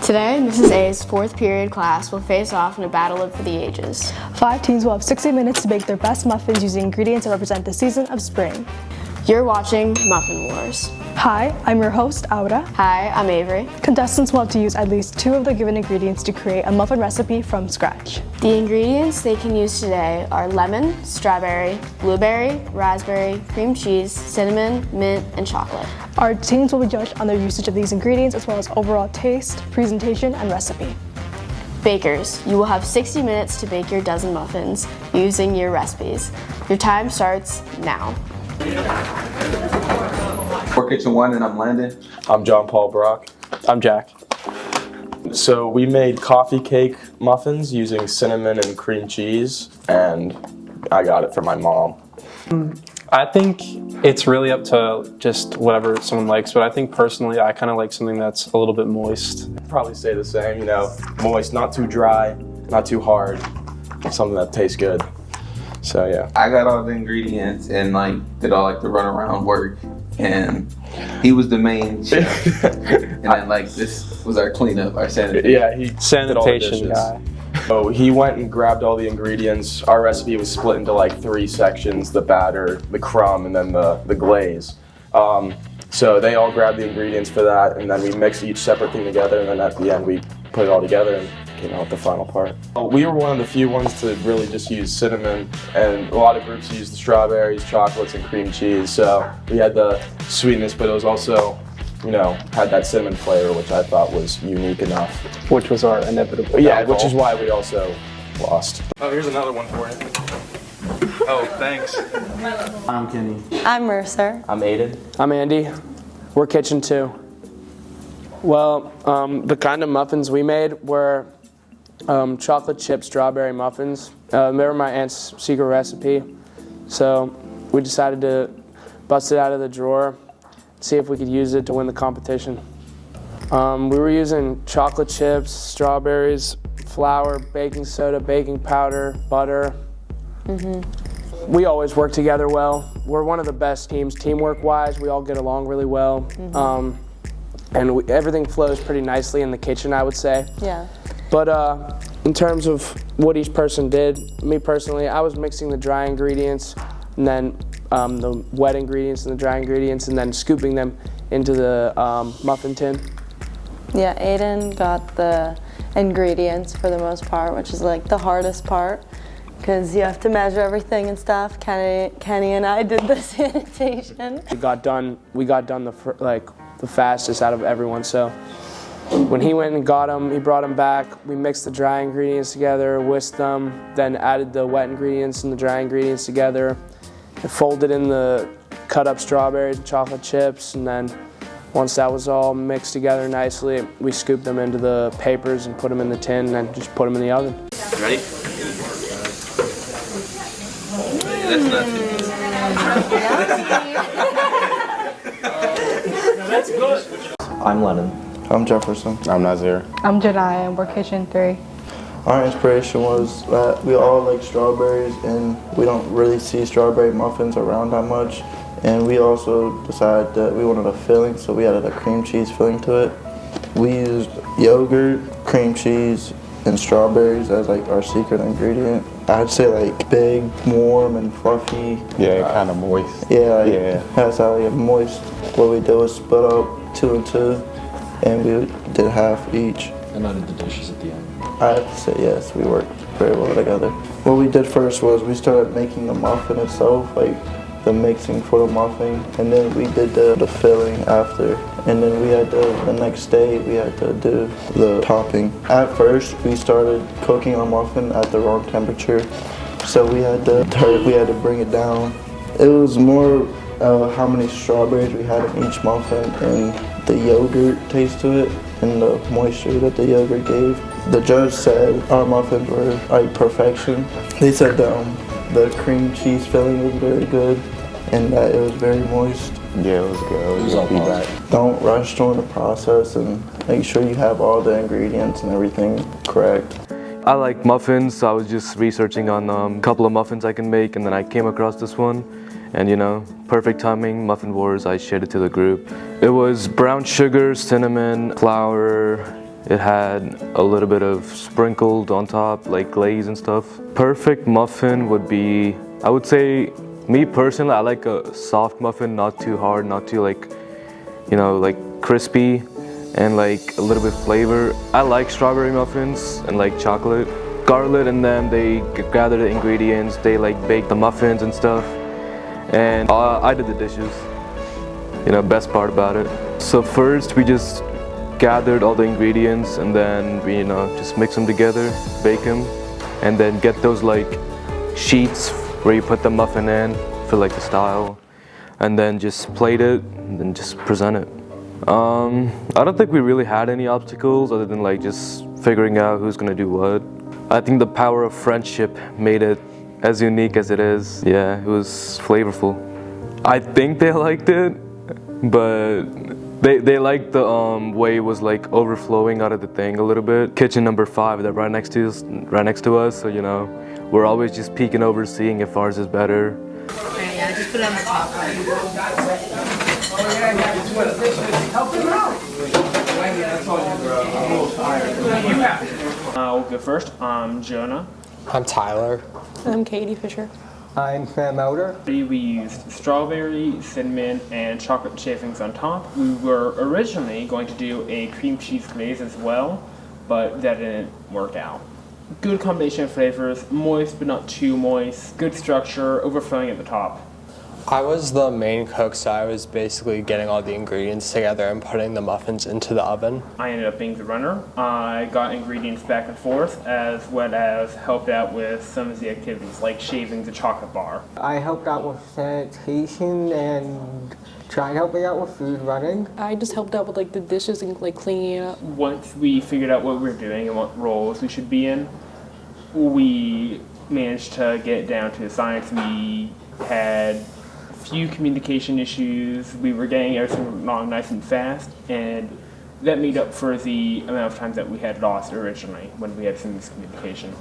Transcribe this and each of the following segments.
Today, Mrs. A's fourth period class will face off in a battle for the ages. 5 teams will have 60 minutes to bake their best muffins using ingredients that represent the season of spring. You're watching Muffin Wars. Hi, I'm your host, Aura. Hi, I'm Avery. Contestants will have to use at least 2 of the given ingredients to create a muffin recipe from scratch. The ingredients they can use today are lemon, strawberry, blueberry, raspberry, cream cheese, cinnamon, mint, and chocolate. Our teams will be judged on their usage of these ingredients as well as overall taste, presentation, and recipe. Bakers, you will have 60 minutes to bake your dozen muffins using your recipes. Your time starts now. For Kitchen 1, and I'm Landon. I'm John Paul Brock. I'm Jack. So we made coffee cake muffins using cinnamon and cream cheese, and I got it from my mom. I think it's really up to just whatever someone likes, but I think personally I kind of like something that's a little bit moist. Probably say the same, moist, not too dry, not too hard, something that tastes good. So yeah. I got all the ingredients and did all the run around work, and he was the main chef. And then this was our cleanup, our sanitation. Yeah, he Sanitation did all the guy. So he went and grabbed all the ingredients. Our recipe was split into 3 sections: the batter, the crumb, and then the glaze. So they all grabbed the ingredients for that, and then we mixed each separate thing together, and then at the end we put it all together and came out with the final part. We were one of the few ones to really just use cinnamon, and a lot of groups use the strawberries, chocolates, and cream cheese. So we had the sweetness, but it was also, had that cinnamon flavor, which I thought was unique enough. Which was our inevitable Yeah, downfall. which is why we also lost. Oh, here's another one for you. Oh, thanks. I'm Kenny. I'm Mercer. I'm Aiden. I'm Andy. We're Kitchen 2. Well, the kind of muffins we made were chocolate chip strawberry muffins. They were my aunt's secret recipe, so we decided to bust it out of the drawer, see if we could use it to win the competition. We were using chocolate chips, strawberries, flour, baking soda, baking powder, butter. We always work together well. We're one of the best teams, teamwork-wise. We all get along really well. And everything flows pretty nicely in the kitchen, I would say. Yeah. But in terms of what each person did, me personally, I was mixing the dry ingredients and then the wet ingredients and the dry ingredients and then scooping them into the muffin tin. Yeah, Aiden got the ingredients for the most part, which is the hardest part because you have to measure everything and stuff. Kenny and I did the sanitation. We got done the fastest out of everyone. So when he went and got them, he brought them back. We mixed the dry ingredients together, whisked them, then added the wet ingredients and the dry ingredients together, and folded in the cut up strawberries and chocolate chips, and then once that was all mixed together nicely, we scooped them into the papers and put them in the tin and then just put them in the oven. Ready? That's not too I'm Lennon. I'm Jefferson. I'm Nazir. I'm Jedi, and we're Kitchen 3. Our inspiration was that we all like strawberries, and we don't really see strawberry muffins around that much. And we also decided that we wanted a filling, so we added a cream cheese filling to it. We used yogurt, cream cheese, and strawberries as our secret ingredient. I'd say big, warm, and fluffy. Yeah, kind of moist. Yeah, that's how moist. What we did was split up 2 and 2, and we did half each. And I did the dishes at the end. I have to say yes, we worked very well together. What we did first was we started making the muffin itself, the mixing for the muffin, and then we did the filling after. And then we had the next day we had to do the topping. At first we started cooking our muffin at the wrong temperature, so we had to bring it down. It was more how many strawberries we had in each muffin and the yogurt taste to it and the moisture that the yogurt gave. The judge said our muffins were perfection. They said the cream cheese filling was very good and that it was very moist. Yeah, it was good. It was all feedback. Don't rush during the process and make sure you have all the ingredients and everything correct. I like muffins, so I was just researching on a couple of muffins I can make, and then I came across this one. And perfect timing, Muffin Wars, I shared it to the group. It was brown sugar, cinnamon, flour, It had a little bit of sprinkled on top, like glaze and stuff. Perfect muffin would be, I would say, me personally, I like a soft muffin, not too hard, not too like, you know, like crispy and like a little bit flavor. I like strawberry muffins and like chocolate. Garlic, and then they gather the ingredients, they like bake the muffins and stuff. And I did the dishes, you know, best part about it. So first we just gathered all the ingredients and then we, you know, just mix them together, bake them, and then get those like sheets where you put the muffin in for like the style, and then just plate it and then just present it. I don't think we really had any obstacles other than like just figuring out who's gonna do what. I think the power of friendship made it as unique as it is. Yeah, it was flavorful. I think they liked it, but they liked the way it was like overflowing out of the thing a little bit. Kitchen number 5, they're right next to us, so you know, we're always just peeking over, seeing if ours is better. Okay, yeah, just put it on the top right. I'll go first. I'm Jonah. I'm Tyler. I'm Katie Fisher. I'm Sam Elder. We used strawberry, cinnamon, and chocolate shavings on top. We were originally going to do a cream cheese glaze as well, but that didn't work out. Good combination of flavors, moist but not too moist, good structure, overflowing at the top. I was the main cook, so I was basically getting all the ingredients together and putting the muffins into the oven. I ended up being the runner. I got ingredients back and forth, as well as helped out with some of the activities, like shaving the chocolate bar. I helped out with sanitation and tried helping out with food running. I just helped out with like the dishes and like cleaning it up. Once we figured out what we were doing and what roles we should be in, we managed to get down to the science. We had few communication issues. We were getting everything along nice and fast, and that made up for the amount of time that we had lost originally when we had some miscommunication.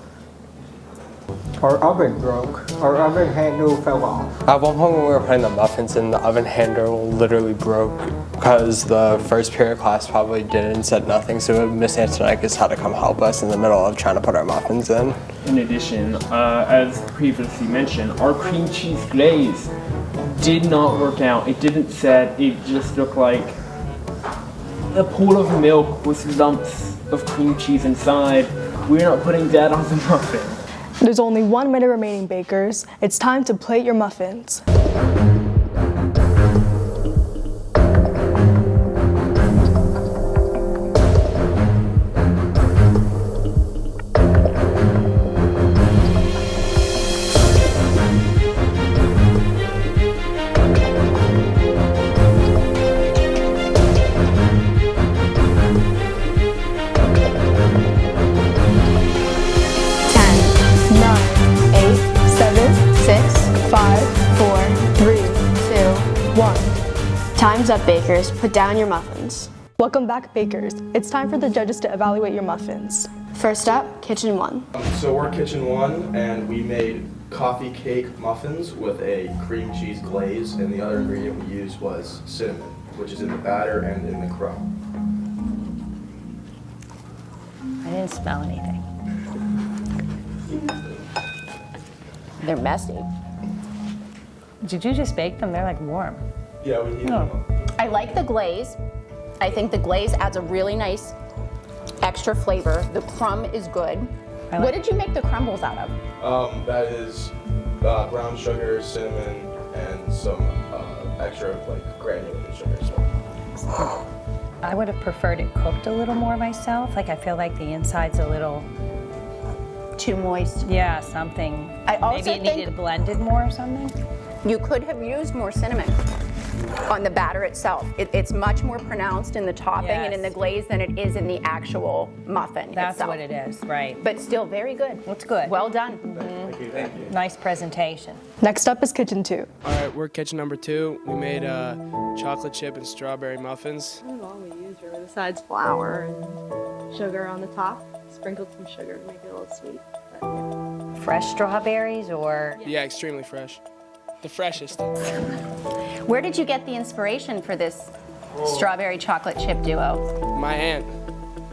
Our oven broke. Our oven handle fell off. At one point when we were putting the muffins in, the oven handle literally broke because the first period class probably did and said nothing, so Miss Antonikis had to come help us in the middle of trying to put our muffins in. In addition, as previously mentioned, our cream cheese glaze did not work out. It didn't set. It just looked like a pool of milk with lumps of cream cheese inside. We're not putting that on the muffin. There's only 1 minute remaining, bakers. It's time to plate your muffins. Time's up, bakers. Put down your muffins. Welcome back, bakers. It's time for the judges to evaluate your muffins. First up, kitchen 1. So we're kitchen 1, and we made coffee cake muffins with a cream cheese glaze, and the other ingredient we used was cinnamon, which is in the batter and in the crumb. I didn't smell anything. They're messy. Did you just bake them? They're like warm. Yeah, we heated them up. I like the glaze. I think the glaze adds a really nice extra flavor. The crumb is good. What did you make the crumbles out of? That is brown sugar, cinnamon, and some extra like granulated sugar. I would have preferred it cooked a little more myself. Like I feel like the inside's a little too moist. Yeah, something. I also maybe it needed blended more or something. You could have used more cinnamon on the batter itself. It's much more pronounced in the topping and in the glaze than it is in the actual muffin That's itself. what it is, right. But still very good. It's good. Well done. Thank you, thank you. Nice presentation. Next up is kitchen 2. All right, we're kitchen number 2. We made chocolate chip and strawberry muffins. That's all we used really, besides flour and sugar on the top. Sprinkled some sugar to make it a little sweet. But, yeah. Fresh strawberries or? Yeah, extremely fresh. The freshest. Where did you get the inspiration for this strawberry chocolate chip duo? My aunt.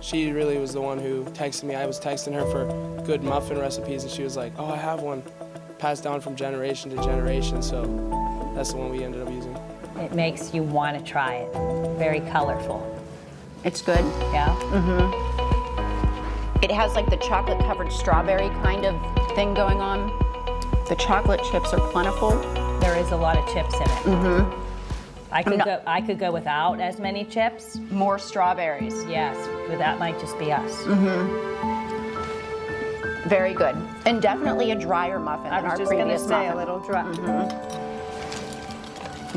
she really was the one who texted me. I was texting her for good muffin recipes, and she was like, oh, I have one. Passed down from generation to generation, so that's the one we ended up using. It makes you want to try it. Very colorful. It's good. Yeah? It has like the chocolate covered strawberry kind of thing going on. The chocolate chips are plentiful. There is a lot of chips in it. I could go without as many chips. More strawberries. Yes, but that might just be us. Very good. And definitely a drier muffin than our previous muffin. a little dry.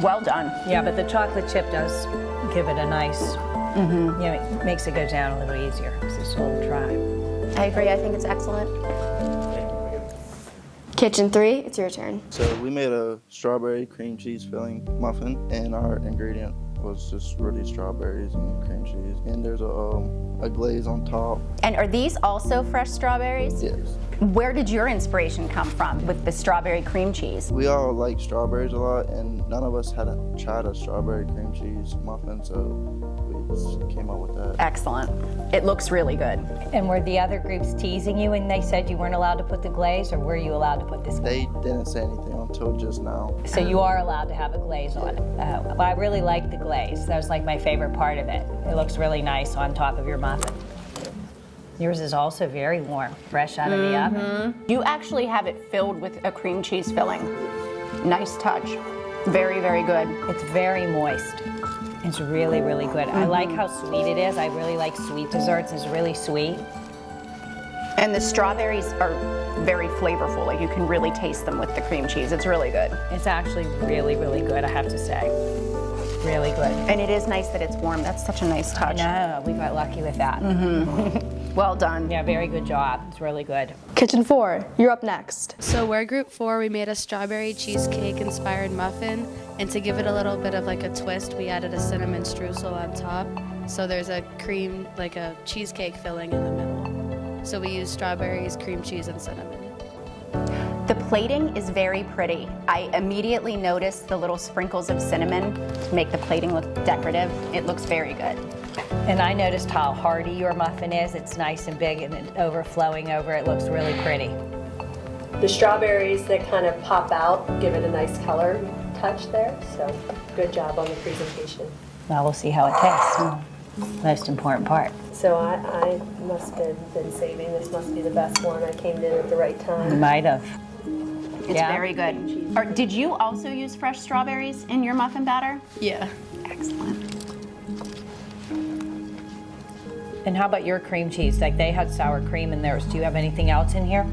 Well done. Yeah, but the chocolate chip does give it a nice, it makes it go down a little easier because it's a little dry. I agree. I think it's excellent. Kitchen 3, it's your turn. So we made a strawberry cream cheese filling muffin, and our ingredient was just really strawberries and cream cheese. And there's a glaze on top. And are these also fresh strawberries? Yes. Where did your inspiration come from with the strawberry cream cheese? We all like strawberries a lot, and none of us had tried a strawberry cream cheese muffin, so we just came up with that. Excellent. It looks really good. And were the other groups teasing you and they said you weren't allowed to put the glaze, or were you allowed to put this? They didn't say anything until just now. So you are allowed to have a glaze on it. Well, I really like the glaze. That was like my favorite part of it. It looks really nice on top of your muffin. Yours is also very warm, fresh out of the oven. You actually have it filled with a cream cheese filling. Nice touch. Very, very good. It's very moist. It's really, really good. I like how sweet it is. I really like sweet desserts. It's really sweet. And the strawberries are very flavorful. Like you can really taste them with the cream cheese. It's really good. It's actually really, really good, I have to say. Really good. And it is nice that it's warm. That's such a nice touch. I know, we got lucky with that. Well done. Yeah, very good job. It's really good. Kitchen 4, you're up next. So we're group 4. We made a strawberry cheesecake inspired muffin, and to give it a little bit of like a twist, we added a cinnamon streusel on top. So there's a cream, like a cheesecake filling in the middle. So we use strawberries, cream cheese, and cinnamon. The plating is very pretty. I immediately noticed the little sprinkles of cinnamon to make the plating look decorative. It looks very good. And I noticed how hearty your muffin is. It's nice and big and it overflowing over. It looks really pretty. The strawberries that kind of pop out give it a nice color touch there. So good job on the presentation. Now we'll see how it tastes. Most important part. So I must have been saving. This must be the best one. I came in at the right time. You might have. It's very good. Did you also use fresh strawberries in your muffin batter? Yeah. Excellent. And how about your cream cheese? Like they had sour cream in theirs. Do you have anything else in here?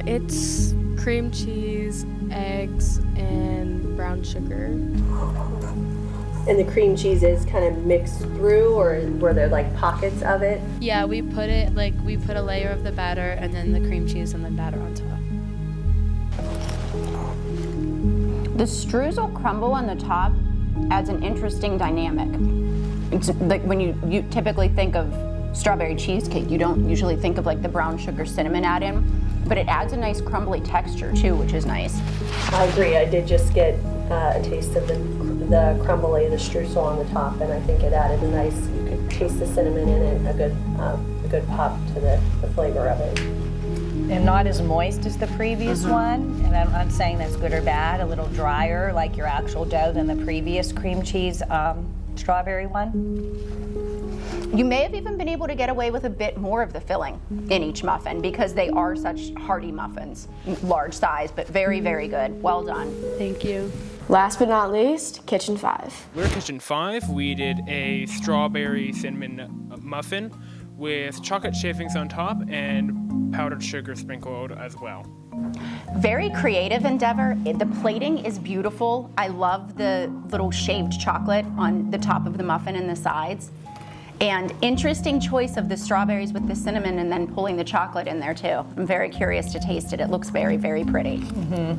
It's cream cheese, eggs, and brown sugar. And the cream cheese is kind of mixed through, or were there like pockets of it? Yeah, we put a layer of the batter and then the cream cheese and the batter on top. The streusel crumble on the top adds an interesting dynamic. It's like when you typically think of strawberry cheesecake, you don't usually think of like the brown sugar cinnamon add-in, but it adds a nice crumbly texture too, which is nice. I agree. I did just get a taste of the crumbly, the streusel on the top, and I think it added a nice, you could taste the cinnamon in it, a good pop to the flavor of it. And not as moist as the previous one. And I'm not saying that's good or bad, a little drier like your actual dough than the previous cream cheese strawberry one. You may have even been able to get away with a bit more of the filling in each muffin because they are such hearty muffins, large size, but very, very good. Well done. Thank you. Last but not least, Kitchen 5. We're Kitchen 5. We did a strawberry cinnamon muffin with chocolate shavings on top and powdered sugar sprinkled as well. Very creative endeavor. The plating is beautiful. I love the little shaved chocolate on the top of the muffin and the sides. And interesting choice of the strawberries with the cinnamon and then pulling the chocolate in there too. I'm very curious to taste it. It looks very, very pretty.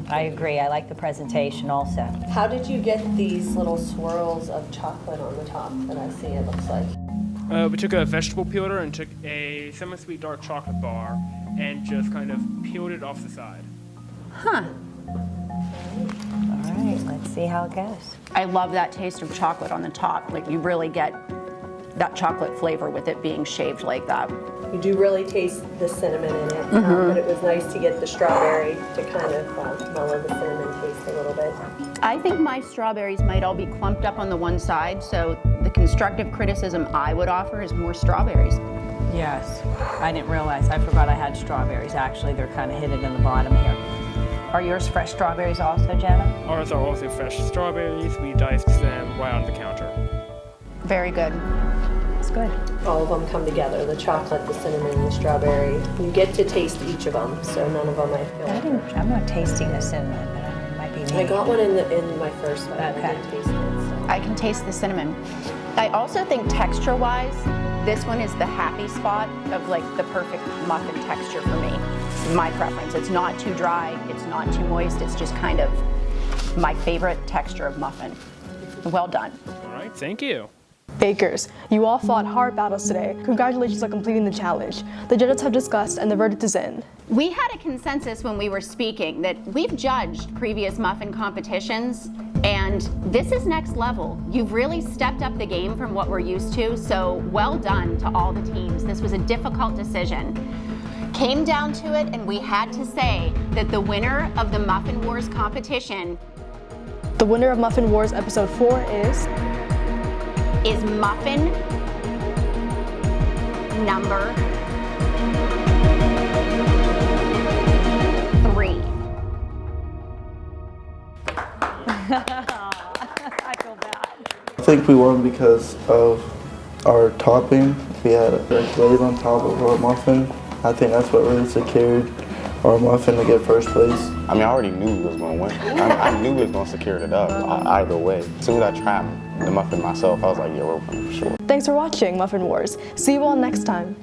I agree. I like the presentation also. How did you get these little swirls of chocolate on the top that I see it looks like? We took a vegetable peeler and took a semi-sweet dark chocolate bar and just kind of peeled it off the side. Huh. All right, let's see how it goes. I love that taste of chocolate on the top. Like you really get that chocolate flavor with it being shaved like that. You do really taste the cinnamon in it, but it was nice to get the strawberry to kind of mellow the cinnamon taste a little bit. I think my strawberries might all be clumped up on the one side, so the constructive criticism I would offer is more strawberries. Yes, I didn't realize. I forgot I had strawberries. Actually, they're kind of hidden in the bottom here. Are yours fresh strawberries also, Jenna? Ours are also fresh strawberries. We diced them right on the counter. Very good. It's good. All of them come together, the chocolate, the cinnamon, the strawberry. You get to taste each of them, so none of them I feel. I'm not tasting the cinnamon, but it might be me. I got one in my first one. Okay. I didn't taste it. So. I can taste the cinnamon. I also think texture-wise, this one is the happy spot of like the perfect muffin texture for me. My preference. It's not too dry, it's not too moist, it's just kind of my favorite texture of muffin. Well done. All right, thank you. Bakers, you all fought hard battles today. Congratulations on completing the challenge. The judges have discussed and the verdict is in. We had a consensus when we were speaking that we've judged previous muffin competitions and this is next level. You've really stepped up the game from what we're used to, so well done to all the teams. This was a difficult decision. Came down to it and we had to say that the winner of the Muffin Wars competition. The winner of Muffin Wars episode 4 is Muffin number 3. I feel bad. I think we won because of our topping. We had a glaze on top of our muffin. I think that's what really secured our muffin to get first place. I mean, I already knew we was going to win. I knew we was going to secure it up either way. As soon as I tried the muffin myself, I was like, yeah, we're winning for sure. Thanks for watching Muffin Wars. See you all next time.